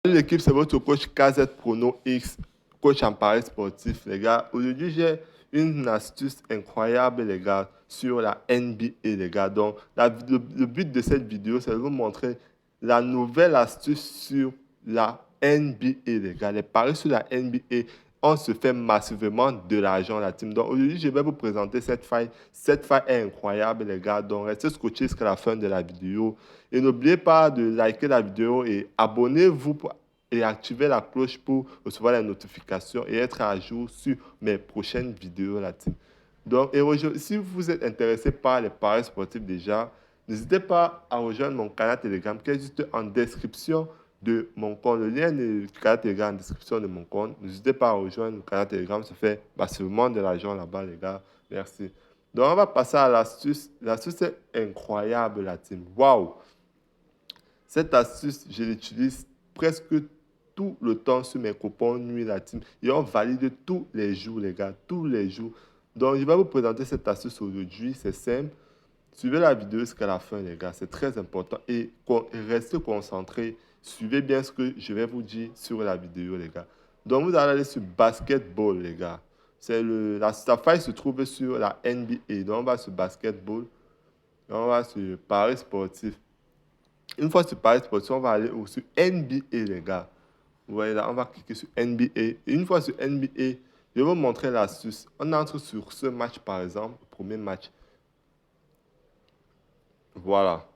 Salut l'équipe, c'est votre coach KZ Prono X, coach en paris sportif, les gars. Aujourd'hui, j'ai une astuce incroyable, les gars, sur la NBA, les gars. Donc, le but de cette vidéo, c'est de vous montrer la nouvelle astuce sur la NBA, les gars. Les paris sur la NBA, on se fait massivement de l'argent, la team. Donc, aujourd'hui, je vais vous présenter cette faille. Cette faille est incroyable, les gars. Donc, restez scotchés jusqu'à la fin de la vidéo. Et n'oubliez pas de liker la vidéo et abonnez-vous et activez la cloche pour recevoir les notifications et être à jour sur mes prochaines vidéos, la team. Donc, si vous êtes intéressé par les paris sportifs déjà, n'hésitez pas à rejoindre mon canal Telegram qui est juste en description de mon compte. Le lien du canal Telegram en description de mon compte. N'hésitez pas à rejoindre le canal Telegram, ça fait massivement de l'argent là-bas, les gars. Merci. Donc, on va passer à l'astuce. L'astuce est incroyable, la team. Waouh! Cette astuce, je l'utilise presque tout le temps sur mes coupons Nuit la team. Et on valide tous les jours, les gars, tous les jours. Donc, je vais vous présenter cette astuce aujourd'hui. C'est simple. Suivez la vidéo jusqu'à la fin, les gars. C'est très important. Et restez concentrés. Suivez bien ce que je vais vous dire sur la vidéo, les gars. Donc, vous allez aller sur Basketball, les gars. La faille se trouve sur la NBA. Donc, on va sur Basketball. On va sur Paris sportif. Une fois sur Paris sportif, on va aller sur NBA, les gars. Vous voyez là, on va cliquer sur NBA. Et une fois sur NBA, je vais vous montrer l'astuce. On entre sur ce match, par exemple, le premier match. Voilà.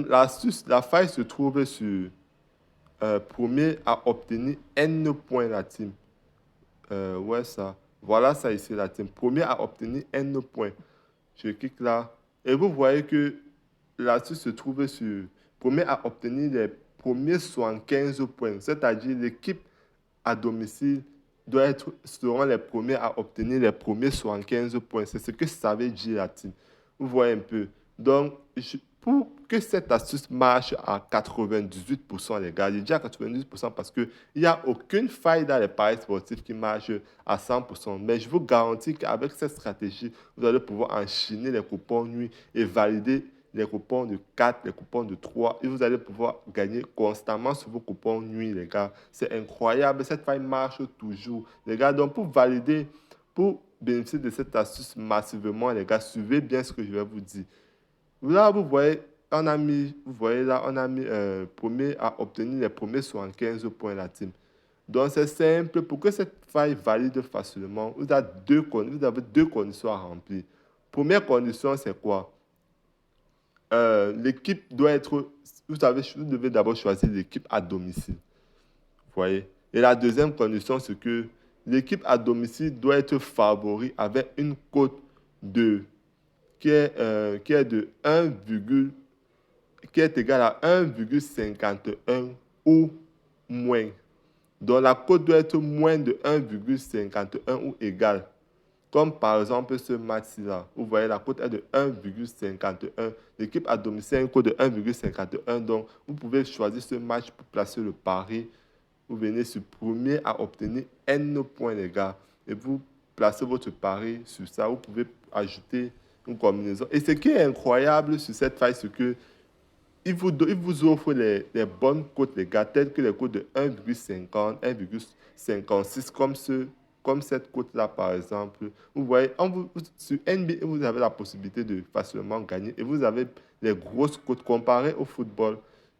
L'astuce, la faille se trouve sur premier à obtenir N points, la team. Ouais, ça. Voilà ça ici, la team. Premier à obtenir N points. Je clique là. Et vous voyez que l'astuce se trouve sur premier à obtenir les premiers 75 points. C'est-à-dire l'équipe à domicile seront les premiers à obtenir les premiers 75 points. C'est ce que ça veut dire, la team. Vous voyez un peu. Donc, pour que cette astuce marche à 98%, les gars, je dis à 98% parce qu'il n'y a aucune faille dans les paris sportifs qui marche à 100%. Mais je vous garantis qu'avec cette stratégie, vous allez pouvoir enchaîner les coupons nuit et valider les coupons de 4, les coupons de 3, et vous allez pouvoir gagner constamment sur vos coupons nuit, les gars. C'est incroyable, cette faille marche toujours, les gars. Donc, pour bénéficier de cette astuce massivement, les gars, suivez bien ce que je vais vous dire. Là, vous voyez, on a mis premier à obtenir les premiers 75 points, la team. Donc, c'est simple. Pour que cette faille valide facilement, vous avez deux conditions à remplir. Première condition, c'est quoi? L'équipe doit être, vous devez d'abord choisir l'équipe à domicile. Vous voyez? Et la deuxième condition, c'est que l'équipe à domicile doit être favori avec une cote de, qui est de 1, qui est égale à 1,51 ou moins. Donc la cote doit être moins de 1,51 ou égal. Comme par exemple ce match-là, vous voyez la cote est de 1,51. L'équipe à domicile a une cote de 1,51. Donc, vous pouvez choisir ce match pour placer le pari. Vous venez sur premier à obtenir N points, les gars. Et vous placez votre pari sur ça. Vous pouvez ajouter une combinaison. Et ce qui est incroyable sur cette faille, c'est que il vous offre les bonnes cotes, les gars, telles que les cotes de 1,50, 1,56, comme cette cote-là, par exemple. Vous voyez, sur NBA, vous avez la possibilité de facilement gagner et vous avez les grosses cotes comparées au football,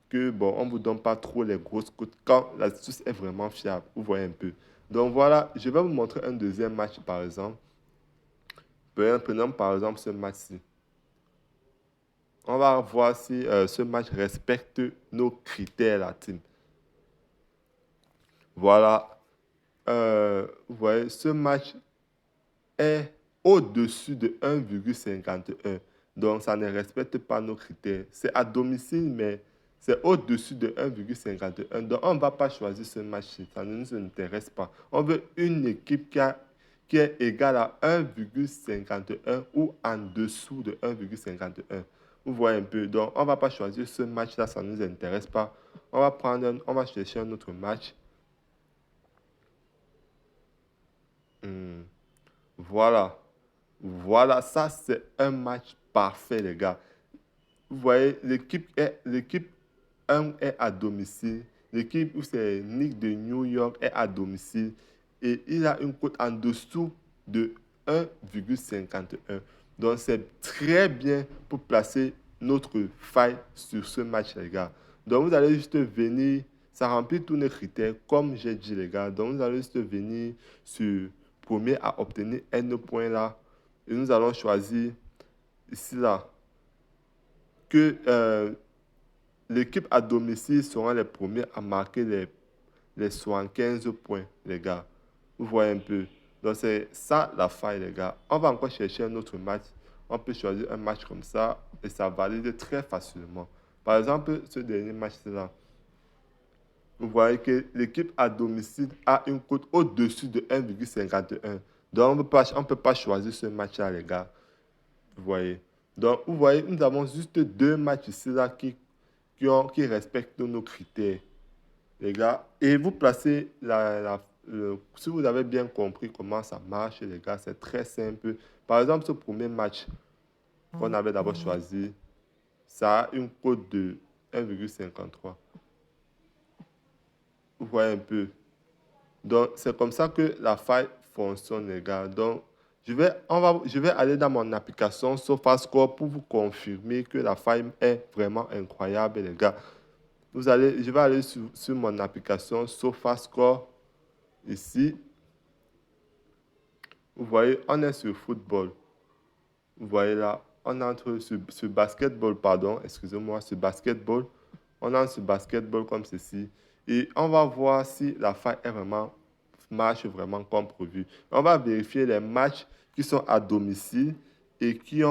que, bon, on ne vous donne pas trop les grosses cotes quand l'astuce est vraiment fiable. Vous voyez un peu. Donc voilà, je vais vous montrer un deuxième match, par exemple. Prenons par exemple ce match-ci. On va voir si ce match respecte nos critères, la team. Voilà. Vous voyez, ce match est au-dessus de 1,51. Donc, ça ne respecte pas nos critères. C'est à domicile, mais c'est au-dessus de 1,51. Donc, on ne va pas choisir ce match. Ça ne nous intéresse pas. On veut une équipe qui est égale à 1,51 ou en dessous de 1,51. Vous voyez un peu. Donc, on ne va pas choisir ce match-là. Ça ne nous intéresse pas. On va chercher un autre match. Voilà. Voilà, ça c'est un match parfait, les gars. Vous voyez, l'équipe 1 est à domicile l'équipe où c'est Knicks de New York est à domicile et il a une cote en dessous de 1,51. Donc, c'est très bien pour placer notre faille sur ce match, les gars. Donc, vous allez juste venir, ça remplit tous les critères, comme j'ai dit, les gars. Donc, vous allez juste venir sur premier à obtenir N points là. Et nous allons choisir ici, là, que l'équipe à domicile sera les premiers à marquer les 75 points, les gars. Vous voyez un peu. Donc, c'est ça la faille, les gars. On va encore chercher un autre match. On peut choisir un match comme ça et ça valide très facilement. Par exemple, ce dernier match-là, vous voyez que l'équipe à domicile a une cote au-dessus de 1,51. Donc, on ne peut pas choisir ce match-là, les gars. Vous voyez. Donc, vous voyez, nous avons juste deux matchs ici là qui respectent nos critères, les gars. Et vous placez si vous avez bien compris comment ça marche, les gars, c'est très simple. Par exemple, ce premier match qu'on avait d'abord choisi, ça a une cote de 1,53. Vous voyez un peu. Donc, c'est comme ça que la faille fonctionne, les gars. Donc, je vais aller dans mon application SofaScore pour vous confirmer que la faille est vraiment incroyable, les gars. Je vais aller sur mon application SofaScore ici. Vous voyez, on est sur football. Vous voyez là, on entre sur basketball, pardon, excusez-moi, sur basketball. On entre sur basketball comme ceci. Et on va voir si la faille marche vraiment comme prévu. On va vérifier les matchs qui sont à domicile et qui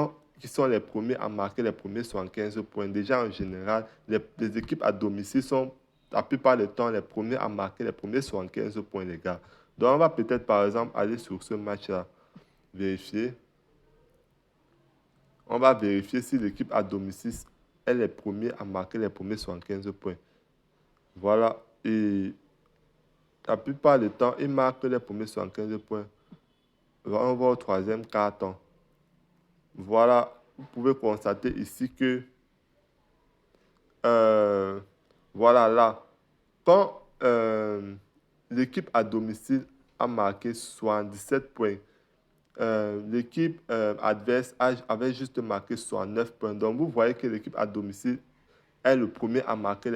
sont les premiers à marquer les premiers 75 points. Déjà, en général, les équipes à domicile sont la plupart du temps les premiers à marquer les premiers 75 points, les gars. Donc, on va peut-être, par exemple, aller sur ce match-là, vérifier. On va vérifier si l'équipe à domicile est les premiers à marquer les premiers 75 points. Voilà. Et la plupart du temps, ils marquent les premiers 75 points. On va au troisième carton. Voilà. Vous pouvez constater ici que, voilà là, quand l'équipe à domicile a marqué 77 points, l'équipe adverse avait juste marqué 69 points. Donc, vous voyez que l'équipe à domicile est le premier à marquer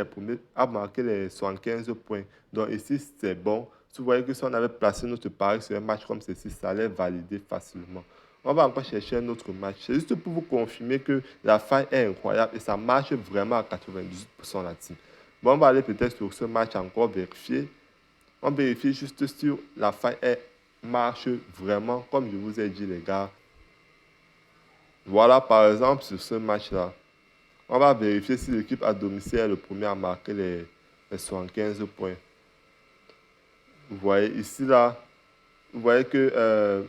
les 75 points. Donc, ici, c'est bon. Si vous voyez que si on avait placé notre pari sur un match comme ceci, ça allait valider facilement. On va encore chercher un autre match. C'est juste pour vous confirmer que la faille est incroyable et ça marche vraiment à 98% la team. Bon, on va aller peut-être sur ce match encore vérifier. On vérifie juste sur la faille marche vraiment comme je vous ai dit, les gars. Voilà, par exemple, sur ce match-là. On va vérifier si l'équipe à domicile est le premier à marquer les 75 points. Vous voyez ici, là, vous voyez que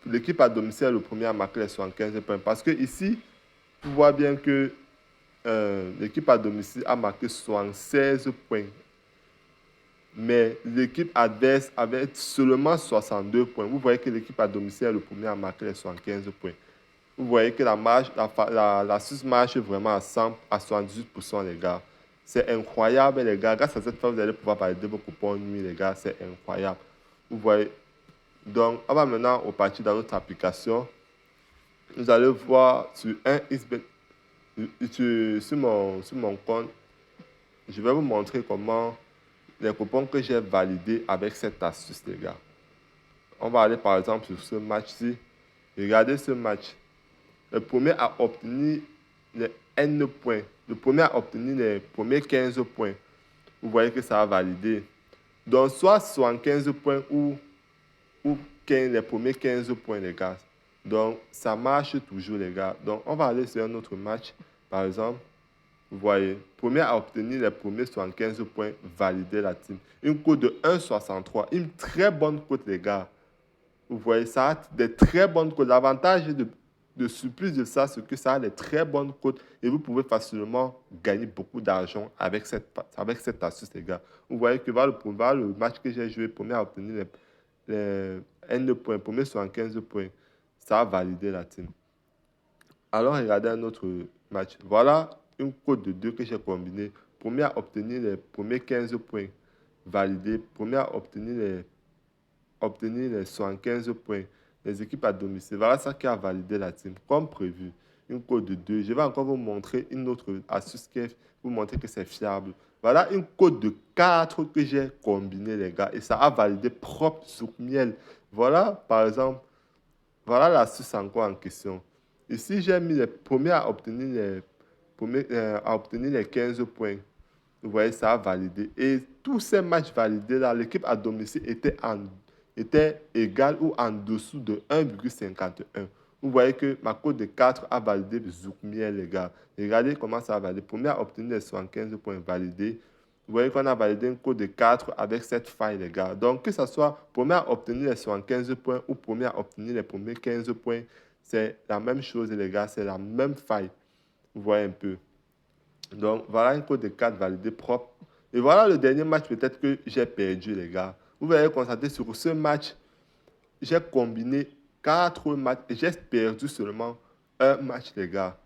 l'équipe à domicile est le premier à marquer les 75 points. Parce que ici, vous voyez bien que l'équipe à domicile a marqué 76 points. Mais l'équipe adverse avait seulement 62 points. Vous voyez que l'équipe à domicile est le premier à marquer les 75 points. Vous voyez que la Suisse marche vraiment à 100, à 78%, les gars. C'est incroyable, les gars. Grâce à cette fois, vous allez pouvoir valider vos coupons nuit, les gars. C'est incroyable. Vous voyez. Donc, on va maintenant repartir dans notre application. Vous allez voir sur un XBet, sur mon compte, je vais vous montrer comment les coupons que j'ai validés avec cette astuce, les gars. On va aller par exemple sur ce match-ci. Regardez ce match. Le premier à obtenir les N points. Le premier à obtenir les premiers 15 points. Vous voyez que ça a validé. Donc, soit 75 points ou 15, les premiers 15 points, les gars. Donc, ça marche toujours, les gars. Donc, on va aller sur un autre match. Par exemple, vous voyez, premier à obtenir les premiers 75 points, valider la team. Une cote de 1,63. Une très bonne cote, les gars. Vous voyez, ça a des très bonnes cotes. L'avantage de surplus de ça, c'est que ça a des très bonnes cotes et vous pouvez facilement gagner beaucoup d'argent avec cette astuce, les gars. Vous voyez que le match que j'ai joué, premier à obtenir les N points, premier 75 points, ça a validé la team. Alors, regardez un autre match. Voilà une cote de 2 que j'ai combinée premier à obtenir les premiers 15 points validés, premier à obtenir les 75 points, les équipes à domicile. Voilà ça qui a validé la team, comme prévu. Une code de 2. Je vais encore vous montrer une autre astuce qui est vous montrer que c'est fiable. Voilà une code de 4 que j'ai combinée, les gars, et ça a validé propre sur miel. Voilà, par exemple, voilà l'astuce encore en question. Ici, j'ai mis les premiers à obtenir les 15 points. Vous voyez, ça a validé. Et tous ces matchs validés là, l'équipe à domicile était égale ou en dessous de 1,51. Vous voyez que ma cote de 4 a validé Zoukmiel, les gars. Regardez comment ça a validé. Premier à obtenir les 75 points validés. Vous voyez qu'on a validé une cote de 4 avec cette faille, les gars. Donc, que ce soit premier à obtenir les 75 points ou premier à obtenir les premiers 15 points, c'est la même chose, les gars. C'est la même faille. Vous voyez un peu. Donc, voilà une code de 4 validée propre. Et voilà le dernier match peut-être que j'ai perdu, les gars. Vous allez constater sur ce match, j'ai combiné 4 matchs et j'ai perdu seulement un match, les gars.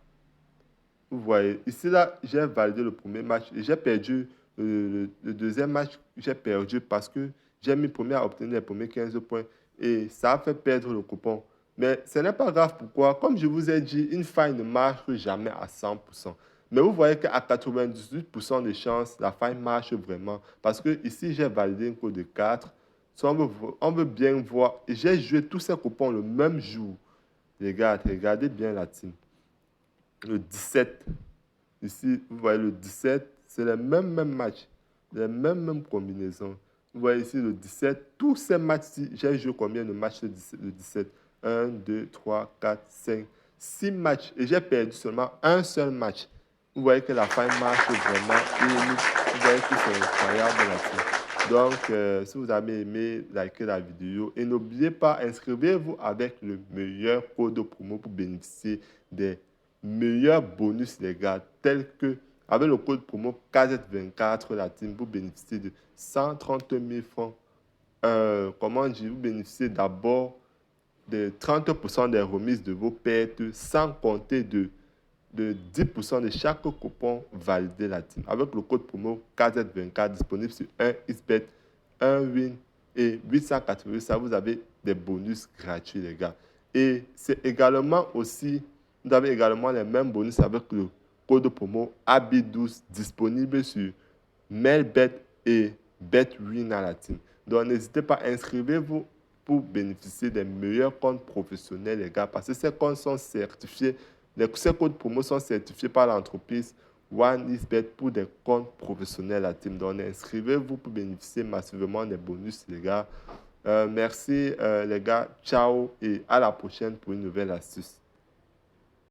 Vous voyez, ici, là, j'ai validé le premier match et j'ai perdu le deuxième match. J'ai perdu parce que j'ai mis premier à obtenir les premiers 15 points et ça a fait perdre le coupon. Mais ce n'est pas grave. Pourquoi? Comme je vous ai dit, une faille ne marche jamais à 100%. Mais vous voyez qu'à 98% de chances, la faille marche vraiment. Parce que ici, j'ai validé un code de 4. So, on veut bien voir. Et j'ai joué tous ces coupons le même jour. Regardez bien la team. Le 17. Ici, vous voyez le 17, c'est le même match, les mêmes combinaisons. Vous voyez ici le 17, tous ces matchs-ci, j'ai joué combien de matchs le 17? 1, 2, 3, 4, 5, 6 matchs. Et j'ai perdu seulement un seul match. Vous voyez que la faille marche vraiment unique. Vous voyez que c'est incroyable là-dessus. Donc, si vous avez aimé, likez la vidéo. Et n'oubliez pas, inscrivez-vous avec le meilleur code promo pour bénéficier des meilleurs bonus, les gars, tels que, avec le code promo KZ24, la team, vous bénéficiez de 130 000 francs. Comment dire, vous bénéficiez d'abord de 30% des remises de vos pertes, sans compter de 10% de chaque coupon validé la team. Avec le code promo KZ24 disponible sur un xbet, un win et 880, ça vous avez des bonus gratuits, les gars. Et c'est également aussi, vous avez également les mêmes bonus avec le code promo AB12 disponible sur Mailbet et BetWin à la team. Donc n'hésitez pas, inscrivez-vous pour bénéficier des meilleurs comptes professionnels, les gars, parce que ces comptes sont certifiés, ces codes promo sont certifiés par l'entreprise OneXBet pour des comptes professionnels à la team. Donc inscrivez-vous pour bénéficier massivement des bonus, les gars. Merci, les gars. Ciao et à la prochaine pour une nouvelle astuce.